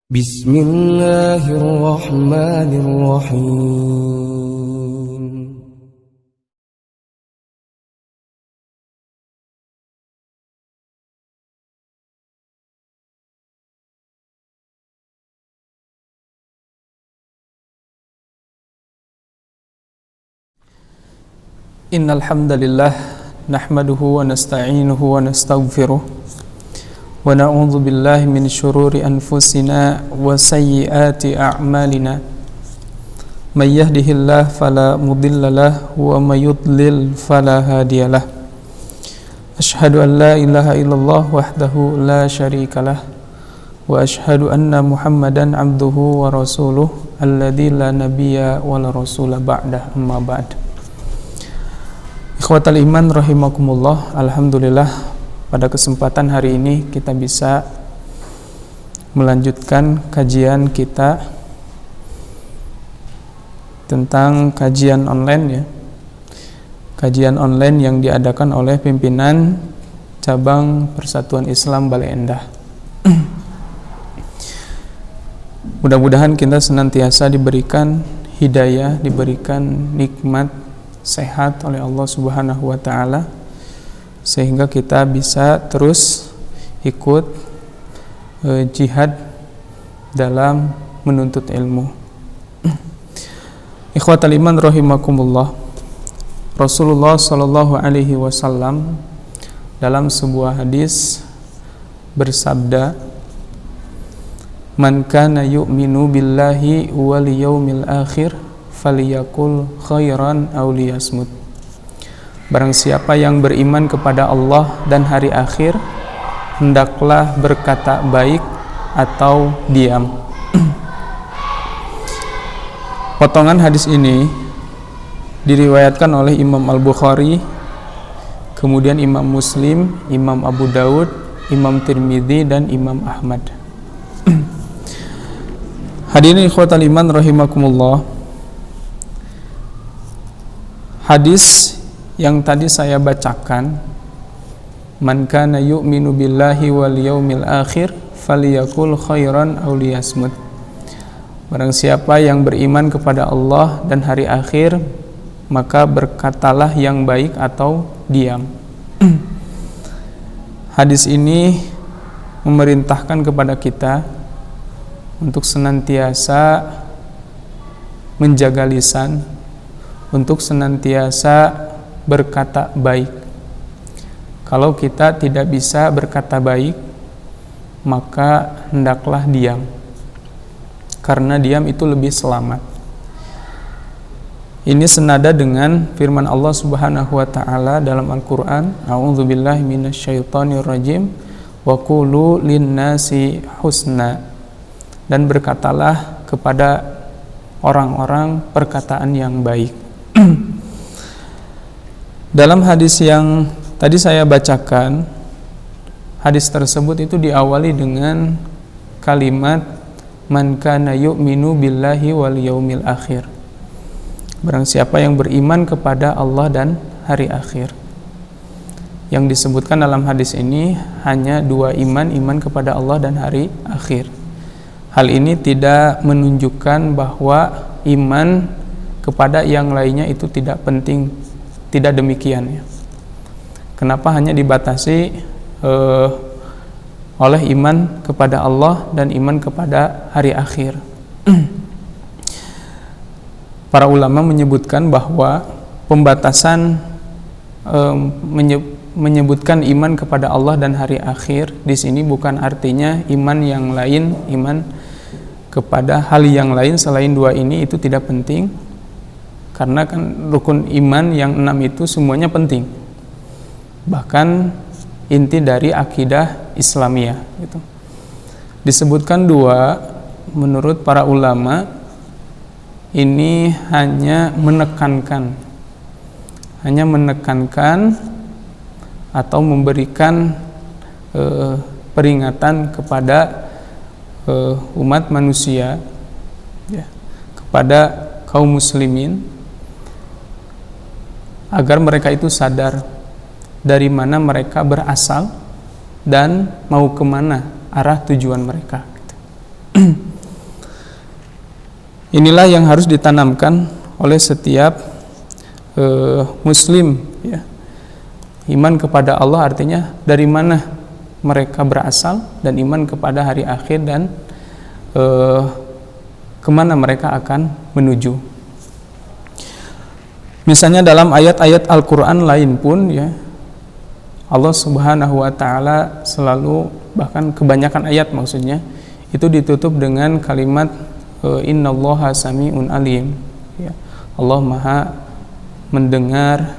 Bismillahirrahmanirrahim. Innal hamdalillah nahmaduhu wa nasta'inuhu wa nastaghfiruh wa na'udzu billahi min shururi anfusina wa sayyiati a'malina. May yahdihillahu fala mudilla lahu wa may yudlil fala hadiyalah. Asyhadu an la ilaha illallah wahdahu la syarikalah wa asyhadu anna Muhammadan abduhu wa rasuluh alladzi la nabiyya wa la rasula ba'dah, amma ba'd. Ikhwatal iman rahimakumullah, alhamdulillah pada kesempatan hari ini kita bisa melanjutkan kajian kita tentang kajian online ya. Kajian online yang diadakan oleh pimpinan cabang Persatuan Islam Bale Endah. Mudah-mudahan kita senantiasa diberikan hidayah, diberikan nikmat sehat oleh Allah Subhanahu wa taala sehingga kita bisa terus ikut jihad dalam menuntut ilmu. Ikhwatal iman rahimakumullah. Rasulullah sallallahu alaihi wasallam dalam sebuah hadis bersabda, "Man kana yu'minu billahi wal yaumil akhir faliyakul khairan aw liyasmut." Barang siapa yang beriman kepada Allah dan hari akhir, hendaklah berkata baik atau diam. Potongan hadis ini diriwayatkan oleh Imam Al-Bukhari, kemudian Imam Muslim, Imam Abu Daud, Imam Tirmidzi dan Imam Ahmad. Hadirin ikhwatal iman rahimakumullah. Hadis yang tadi saya bacakan, man kana yu'minu billahi wal yaumil akhir falyakul khairan aw liyasmut. Barang siapa yang beriman kepada Allah dan hari akhir, maka berkatalah yang baik atau diam. Hadis ini memerintahkan kepada kita untuk senantiasa menjaga lisan, untuk senantiasa berkata baik. Kalau kita tidak bisa berkata baik, maka hendaklah diam, karena diam itu lebih selamat. Ini senada dengan firman Allah Subhanahu wa taala dalam Al-Qur'an, a'udzubillahi minasyaitonir rajim, wa qulu linnasi husna, dan berkatalah kepada orang-orang perkataan yang baik. Dalam hadis yang tadi saya bacakan, hadis tersebut itu diawali dengan kalimat man kana yu'minu billahi wal yaumil akhir. Barang siapa yang beriman kepada Allah dan hari akhir. Yang disebutkan dalam hadis ini hanya dua iman, iman kepada Allah dan hari akhir. Hal ini tidak menunjukkan bahwa iman kepada yang lainnya itu tidak penting, tidak demikian ya. Kenapa hanya dibatasi oleh iman kepada Allah dan iman kepada hari akhir? Para ulama menyebutkan bahwa pembatasan menyebutkan iman kepada Allah dan hari akhir di sini bukan artinya iman yang lain, iman kepada hal yang lain selain dua ini itu tidak penting, karena kan rukun iman yang 6 itu semuanya penting, bahkan inti dari akidah Islamiyah gitu. Disebutkan dua, menurut para ulama ini hanya menekankan atau memberikan peringatan kepada umat manusia ya, kepada kaum muslimin, agar mereka itu sadar dari mana mereka berasal dan mau kemana arah tujuan mereka gitu. Inilah yang harus ditanamkan oleh setiap muslim, ya. Iman kepada Allah artinya dari mana mereka berasal, dan iman kepada hari akhir, dan kemana mereka akan menuju. Misalnya dalam ayat-ayat Al-Quran lain pun, ya, Allah Subhanahu wa Ta'ala selalu, bahkan kebanyakan ayat maksudnya, itu ditutup dengan kalimat Innallaha sami'un alim, ya. Allah maha mendengar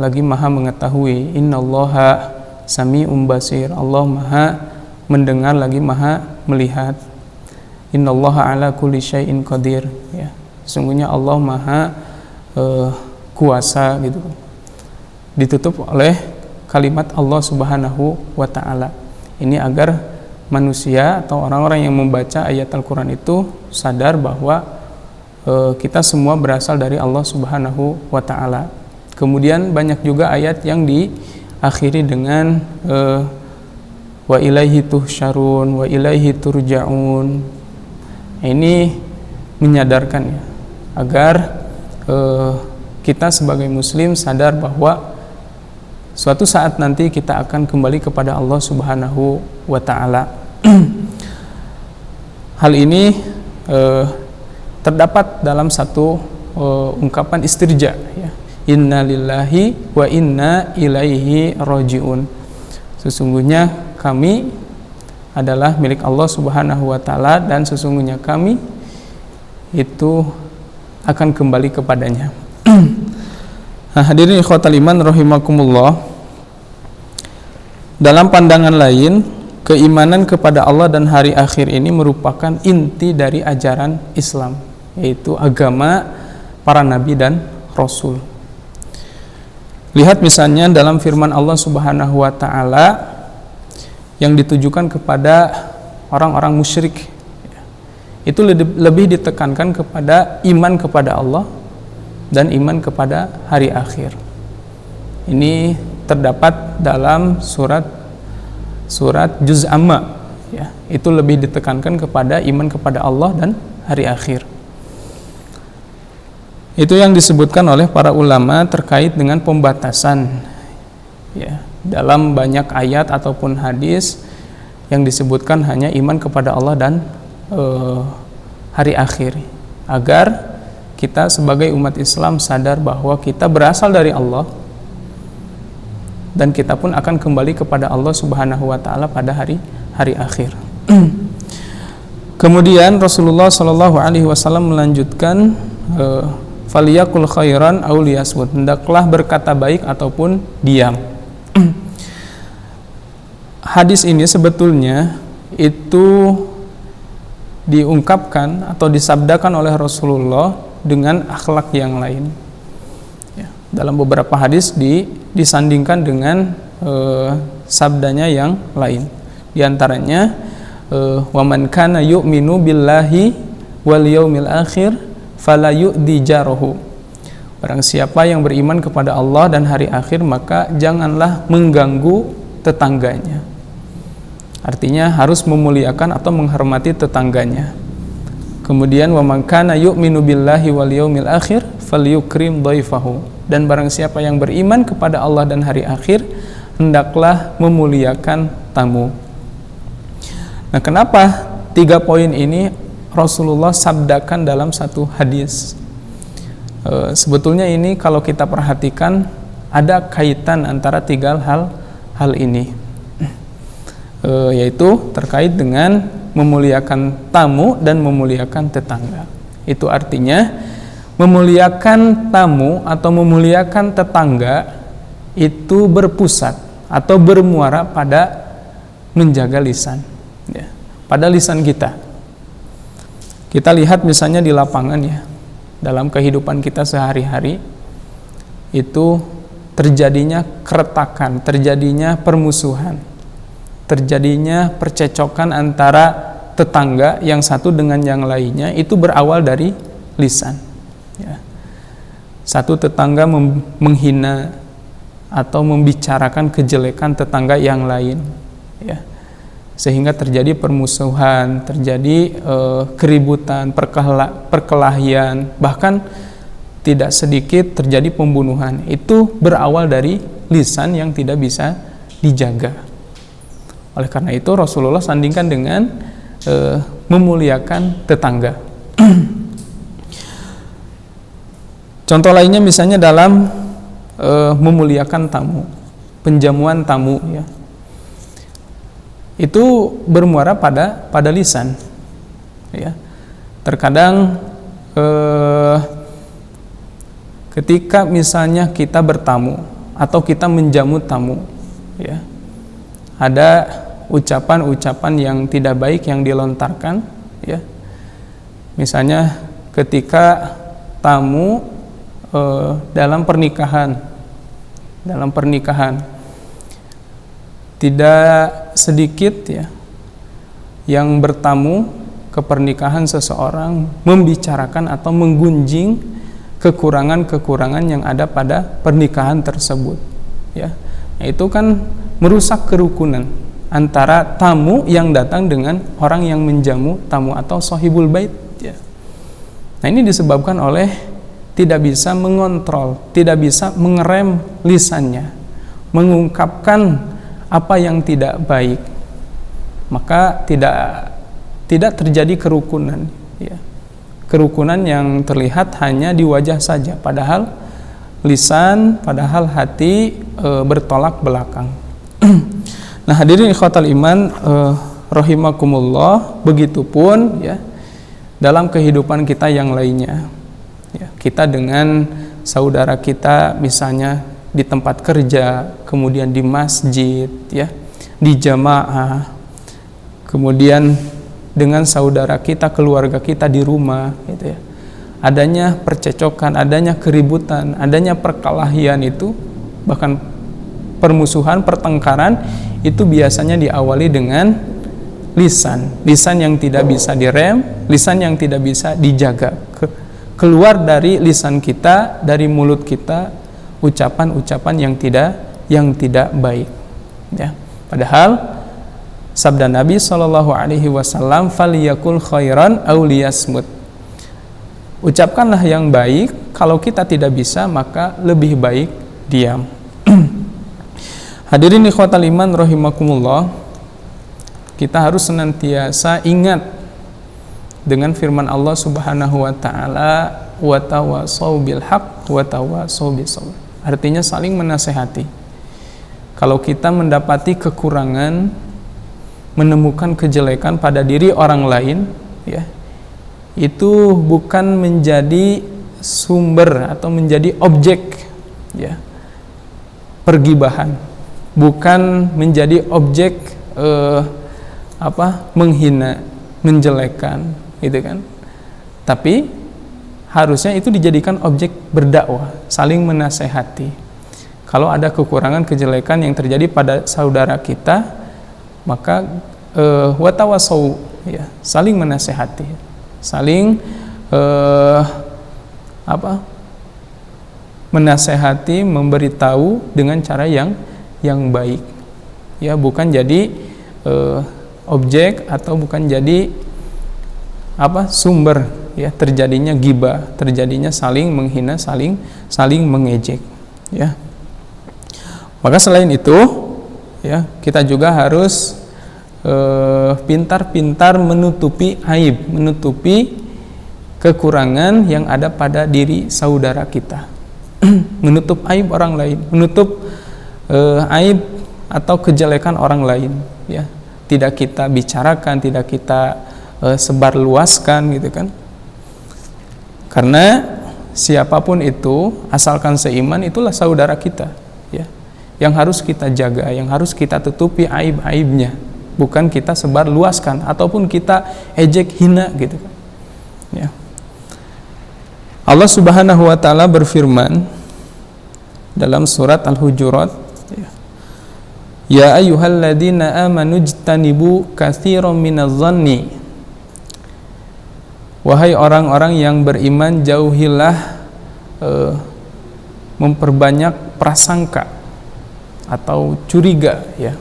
lagi maha mengetahui. Innallaha sami'un basir, Allah maha mendengar lagi maha melihat. Innallaha ala kulli syai'in qadir, ya. Sesungguhnya Allah maha kuasa, gitu. Ditutup oleh kalimat Allah Subhanahu wa Ta'ala. Ini agar manusia atau orang-orang yang membaca ayat Al-Quran itu sadar bahwa kita semua berasal dari Allah Subhanahu wa Ta'ala. Kemudian banyak juga ayat yang diakhiri dengan wa ilaihi tuhsyarun, wa ilaihi turja'un. Ini menyadarkan, ya, agar kita sebagai muslim sadar bahwa suatu saat nanti kita akan kembali kepada Allah Subhanahu wa Ta'ala. Hal ini terdapat dalam satu ungkapan istirja, ya. Inna lillahi wa inna ilaihi raji'un. Sesungguhnya kami adalah milik Allah Subhanahu wa Ta'ala, dan sesungguhnya kami itu akan kembali kepadanya. Nah, hadirin ikhwatal iman rahimakumullah, dalam pandangan lain, keimanan kepada Allah dan hari akhir ini merupakan inti dari ajaran Islam, yaitu agama para nabi dan rasul. Lihat misalnya dalam firman Allah Subhanahu wa Ta'ala yang ditujukan kepada orang-orang musyrik, itu lebih ditekankan kepada iman kepada Allah dan iman kepada hari akhir. Ini terdapat dalam surat Juz Amma, ya. Itu lebih ditekankan kepada iman kepada Allah dan hari akhir. Itu yang disebutkan oleh para ulama terkait dengan pembatasan, ya, dalam banyak ayat ataupun hadis yang disebutkan hanya iman kepada Allah dan hari akhir, agar kita sebagai umat Islam sadar bahwa kita berasal dari Allah dan kita pun akan kembali kepada Allah Subhanahu wa Ta'ala pada hari akhir. Kemudian Rasulullah Shallallahu alaihi wasallam melanjutkan, faliyakul khairan aw liyasmut, hendaklah berkata baik ataupun diam. Hadis ini sebetulnya itu diungkapkan atau disabdakan oleh Rasulullah dengan akhlak yang lain, ya. Dalam beberapa hadis disandingkan dengan sabdanya yang lain. Di antaranya wa man kana yu'minu billahi wal yaumil akhir fala yu'di jarahu. Barang siapa yang beriman kepada Allah dan hari akhir, maka janganlah mengganggu tetangganya. Artinya harus memuliakan atau menghormati tetangganya. Kemudian wa man kana yu'minu billahi wal yaumil akhir falyukrim dhaifahu. Dan barang siapa yang beriman kepada Allah dan hari akhir, hendaklah memuliakan tamu. Nah, kenapa 3 poin ini Rasulullah sabdakan dalam satu hadis? Sebetulnya ini kalau kita perhatikan ada kaitan antara 3 hal ini, yaitu terkait dengan memuliakan tamu dan memuliakan tetangga. Itu artinya memuliakan tamu atau memuliakan tetangga itu berpusat atau bermuara pada menjaga lisan, ya, pada lisan kita. Kita lihat misalnya di lapangan, ya, dalam kehidupan kita sehari-hari itu terjadinya keretakan, terjadinya permusuhan, terjadinya percecokan antara tetangga yang satu dengan yang lainnya, itu berawal dari lisan, ya. Satu tetangga menghina atau membicarakan kejelekan tetangga yang lain, ya. sehingga terjadi permusuhan, terjadi keributan, perkelahian, bahkan tidak sedikit terjadi pembunuhan. Itu berawal dari lisan yang tidak bisa dijaga. Oleh karena itu Rasulullah sandingkan dengan memuliakan tetangga. Contoh lainnya misalnya dalam memuliakan tamu, penjamuan tamu, ya, itu bermuara pada lisan, ya. Terkadang ketika misalnya kita bertamu atau kita menjamu tamu, ya, ada ucapan-ucapan yang tidak baik yang dilontarkan, ya. Misalnya ketika tamu dalam pernikahan tidak sedikit, ya, yang bertamu ke pernikahan seseorang membicarakan atau menggunjing kekurangan-kekurangan yang ada pada pernikahan tersebut, ya. Nah, itu kan merusak kerukunan antara tamu yang datang dengan orang yang menjamu tamu atau sahibul bait, ya. Nah, ini disebabkan oleh tidak bisa mengontrol, tidak bisa mengerem lisannya, mengungkapkan apa yang tidak baik, maka tidak terjadi kerukunan, ya. Kerukunan yang terlihat hanya di wajah saja, padahal lisan, padahal hati bertolak belakang. Nah, hadirin ikhwatal iman rahimakumullah, begitupun, ya, dalam kehidupan kita yang lainnya, ya, kita dengan saudara kita misalnya di tempat kerja, kemudian di masjid, ya, di jamaah, kemudian dengan saudara kita, keluarga kita di rumah, gitu, ya. Adanya percecokan, adanya keributan, adanya perkelahian itu, bahkan permusuhan, pertengkaran, itu biasanya diawali dengan lisan yang tidak bisa direm, lisan yang tidak bisa dijaga. Keluar dari lisan kita, dari mulut kita, ucapan-ucapan yang tidak baik, ya. Padahal sabda Nabi SAW, "Faliyakul khairan aw liyasmut." Ucapkanlah yang baik, kalau kita tidak bisa maka lebih baik diam. Hadirin ikhwatal iman rahimakumullah, kita harus senantiasa ingat dengan firman Allah Subhanahu wa taala, "Wa tawassaw bil haqq wa tawassaw bis sabr." Artinya saling menasehati. Kalau kita mendapati kekurangan, menemukan kejelekan pada diri orang lain, ya, itu bukan menjadi sumber atau menjadi objek, ya, pergibahan, bukan menjadi objek menghina, menjelekan, gitu kan. Tapi harusnya itu dijadikan objek berdakwah, saling menasehati. Kalau ada kekurangan, kejelekan yang terjadi pada saudara kita, maka watawasau, ya, saling menasehati, saling menasehati, memberitahu dengan cara yang baik, ya, bukan jadi objek atau bukan jadi sumber, ya, terjadinya ghibah, terjadinya saling menghina, saling mengejek, ya. Maka selain itu, ya, kita juga harus pintar-pintar menutupi aib, menutupi kekurangan yang ada pada diri saudara kita. Menutup aib orang lain, menutup aib atau kejelekan orang lain, ya. Tidak kita bicarakan, tidak kita sebarluaskan, gitu kan. Karena siapapun itu, asalkan seiman, itulah saudara kita, ya, yang harus kita jaga, yang harus kita tutupi aib-aibnya, bukan kita sebarluaskan ataupun kita ejek, hina, gitu kan, ya. Allah Subhanahu wa taala berfirman dalam surat Al-Hujurat, ya, "Ya ayyuhalladzina amanu ijtanibu katsiran minadh-dhanni." Wahai orang-orang yang beriman, jauhilah memperbanyak prasangka atau curiga, ya.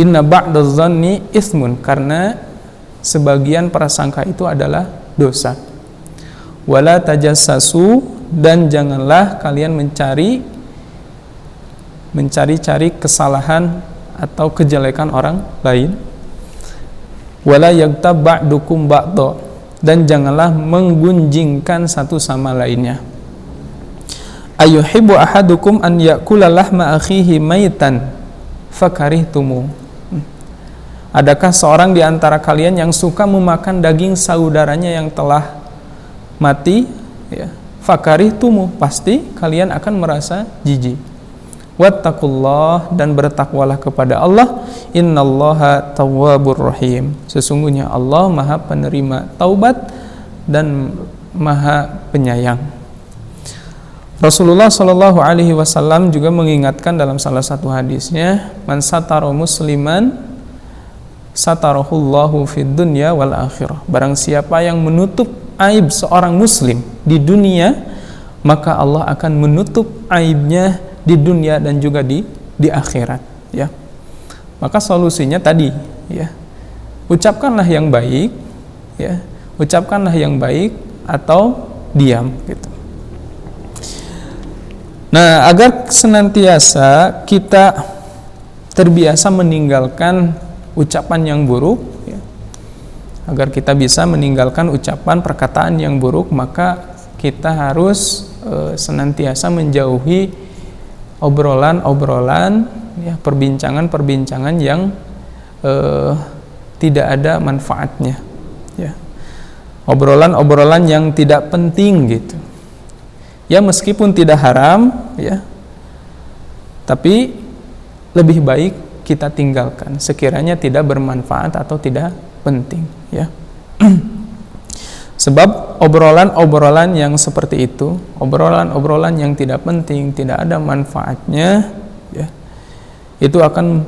Inna ba'dadz zanni itsmun, karena sebagian prasangka itu adalah dosa. Wala tajassasu, dan janganlah kalian mencari-cari kesalahan atau kejelekan orang lain. Wala yaghtab ba'dukum ba'dha, dan janganlah menggunjingkan satu sama lainnya. Ayuhibbu ahadukum an ya'kula lahma akhihi maitan fakarihtumu. Adakah seorang di antara kalian yang suka memakan daging saudaranya yang telah mati? Ya. Fakarihtumu, pasti kalian akan merasa jijik. Wattaqullah, dan bertakwalah kepada Allah. Innallaha tawwabur rahim. Sesungguhnya Allah Maha penerima taubat dan Maha penyayang. Rasulullah Shallallahu Alaihi Wasallam juga mengingatkan dalam salah satu hadisnya, man satara musliman satarahullahu fid dunya wal akhirah. Barang siapa yang menutup aib seorang muslim di dunia, maka Allah akan menutup aibnya di dunia dan juga di akhirat, ya. Maka solusinya tadi, ya, ucapkanlah yang baik, ya, ucapkanlah yang baik atau diam, gitu. Nah, agar senantiasa kita terbiasa meninggalkan ucapan yang buruk, ya, agar kita bisa meninggalkan ucapan perkataan yang buruk, maka kita harus senantiasa menjauhi obrolan-obrolan, ya, perbincangan-perbincangan yang tidak ada manfaatnya, ya. Obrolan-obrolan yang tidak penting, gitu. Ya, meskipun tidak haram, ya, tapi lebih baik kita tinggalkan sekiranya tidak bermanfaat atau tidak penting, ya. Sebab obrolan-obrolan yang seperti itu, obrolan-obrolan yang tidak penting, tidak ada manfaatnya, ya, itu akan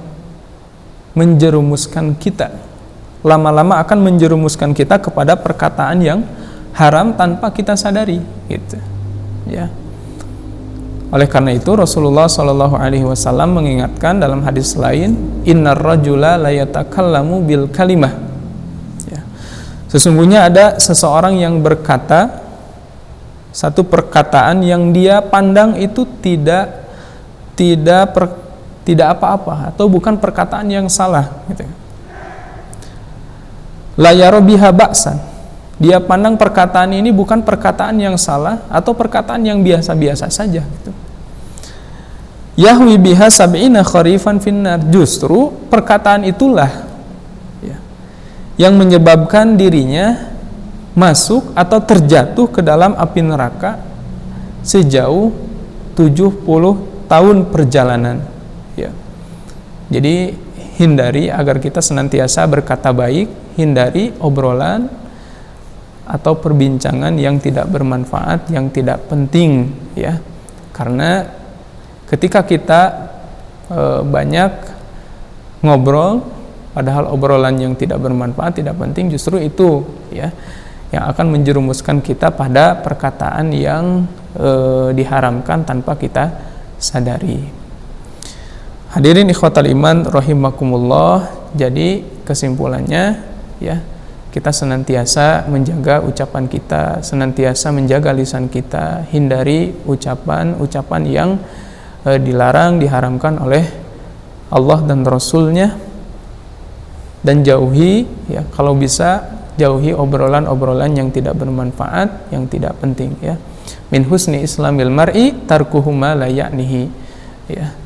menjerumuskan kita, lama-lama akan menjerumuskan kita kepada perkataan yang haram tanpa kita sadari, gitu, ya. Oleh karena itu Rasulullah Shallallahu Alaihi Wasallam mengingatkan dalam hadis lain, innar rajula la yatakallamu bil kalimah. Sesungguhnya ada seseorang yang berkata satu perkataan yang dia pandang itu tidak apa-apa atau bukan perkataan yang salah, gitu. La yara biha ba'san. Dia pandang perkataan ini bukan perkataan yang salah atau perkataan yang biasa-biasa saja, gitu. Yahwi biha sab'ina kharifan finnar. Justru perkataan itulah yang menyebabkan dirinya masuk atau terjatuh ke dalam api neraka sejauh 70 tahun perjalanan, ya. Jadi hindari agar kita senantiasa berkata baik, hindari obrolan atau perbincangan yang tidak bermanfaat, yang tidak penting, ya. Karena ketika kita banyak ngobrol padahal obrolan yang tidak bermanfaat, tidak penting, justru itu, ya, yang akan menjerumuskan kita pada perkataan yang diharamkan tanpa kita sadari. Hadirin ikhwatal iman rahimakumullah. Jadi kesimpulannya, ya, kita senantiasa menjaga ucapan kita, senantiasa menjaga lisan kita, hindari ucapan-ucapan yang dilarang, diharamkan oleh Allah dan Rasul-Nya. Dan jauhi, ya, kalau bisa jauhi obrolan-obrolan yang tidak bermanfaat, yang tidak penting, ya. Min husni islamil mar'i tarkuhu ma la ya'nihi, ya.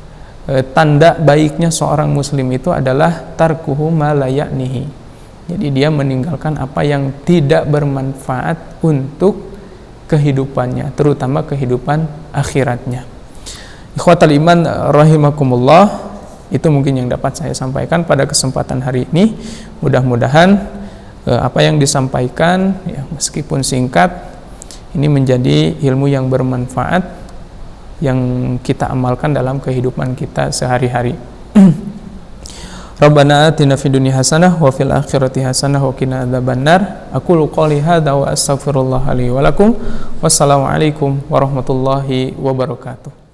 Tanda baiknya seorang muslim itu adalah tarkuhu ma la ya'nihi. Jadi dia meninggalkan apa yang tidak bermanfaat untuk kehidupannya, terutama kehidupan akhiratnya. Ikhwatal iman rahimakumullah. Itu mungkin yang dapat saya sampaikan pada kesempatan hari ini. Mudah-mudahan apa yang disampaikan, ya, meskipun singkat, ini menjadi ilmu yang bermanfaat yang kita amalkan dalam kehidupan kita sehari-hari. Rabbana atina fid dunya hasanah wa fil akhirati hasanah wa qina adzabannar. Aqulu qouli hadza wa astaghfirullah li wa lakum. Wassalamu alaikum warahmatullahi wabarakatuh.